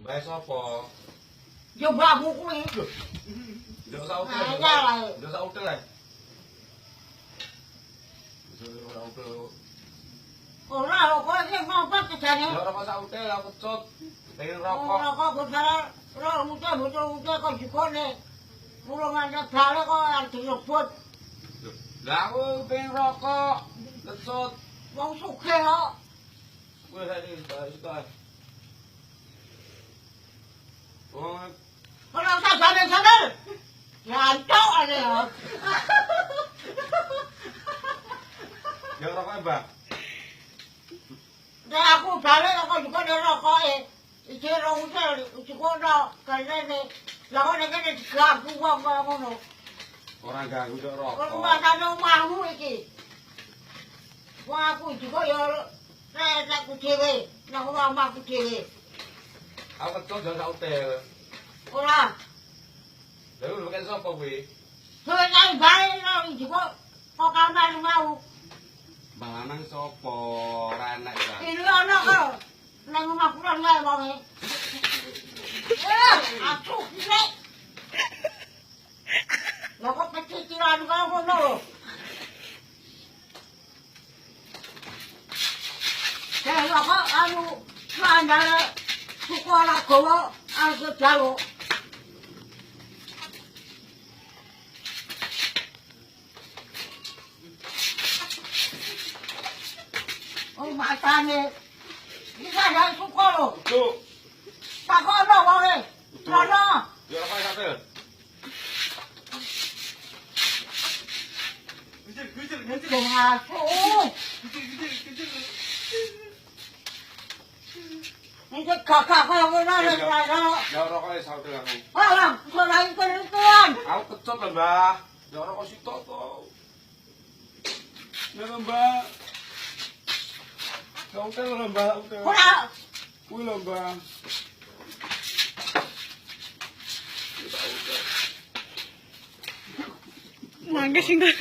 Lah sapa? Yo mbakmu kuwi. Yo sak utel. Yo sak utel ae. Ora utel. Ora kok iki ngopo kejane. Yo rokok sak utel aku cut. Pengen rokok. Ora kok besar ora muncul kok jikone. Mula ngantek bale kok arep direbut. Lah aku pengen rokok. Kecut. Wong sugih kok. Kowe saiki suka. Wong Ora usah jane-jane. Ngantuk ale yo. yo rokok Mbak. Nek aku balik kok jikone rokoke. Iki ora usah jikono kalene. Lah kok nek kene diganggu wong kaya ngono. Ora ganggu tok rokok. Kok rumasane omahmu iki. Wong aku juga ya rekku dhewe, nang omahku dhewe. Aku kecut yo sak utel. Ora, Lha lu pakai sapa kuwi? dhewe nang bae nang juga kok kamar mau. Bang Lanang sapa? Ora enak ya. Ini ana kok nang omahku nang wae wonge. Aku nek. Lah kok pecicilan kaya ngono lho. Saya kok anu mandare sekolah gowo aku jalu. Oh matane. Bisa dari sekolah. Cuk. Tak kono wonge. Kono. Yo rokok sak utel. Ini kakak kaya ngono lho. Yo rokok sak utel aku. Ora, ora ikut-ikutan. Aku kecut lho, Mbah. Yo rokok sitok to. Ya lho, Mbah. Sak utel lho, Mbah, utel. Ora, Kuwi lho, Mbah. Mangga sing kok.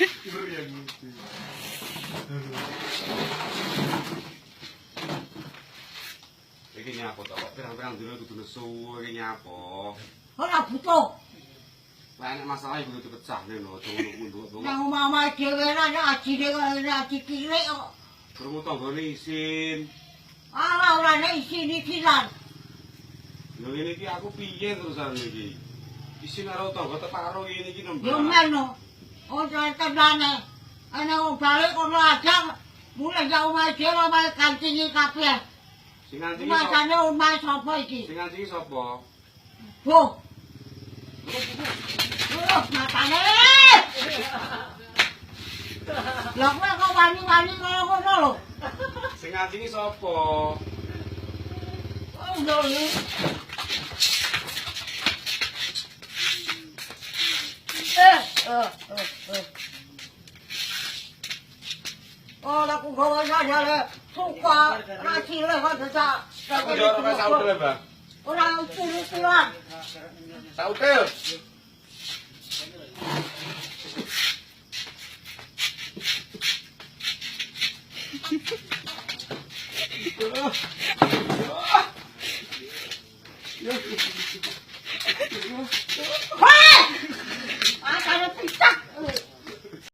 Iki nyapa to kok pirang-pirang dina kudu nesu iki nyapa. ora butuh. Lah nek masalah kudu dipecah lho, aja ngono-ngono. Nang mama dhewe ra ajine kok aji kirik kok. Krungu tanggane isin. Ora nek isin-isinan. Lho ngene iki aku piye terusan iki? Isin karo tangga tepak karo ngene iki Yo nembah. meno. Ora tenane. Ana wong balik kono aja mulai ya omah dhewe omah kancingi kabeh. Sing nganti iki Masane omah sapa iki? sing nganti iki sapa? Bu. Matane. Lah kok wani-wani kaya ngono lho. Sing nganti iki sapa? Oh, lho. Oh, aku gawa sajale suka rasile kok dadak. Aku yo rokok sak utel, Mbah. Ora utul-utulan. Sak utel.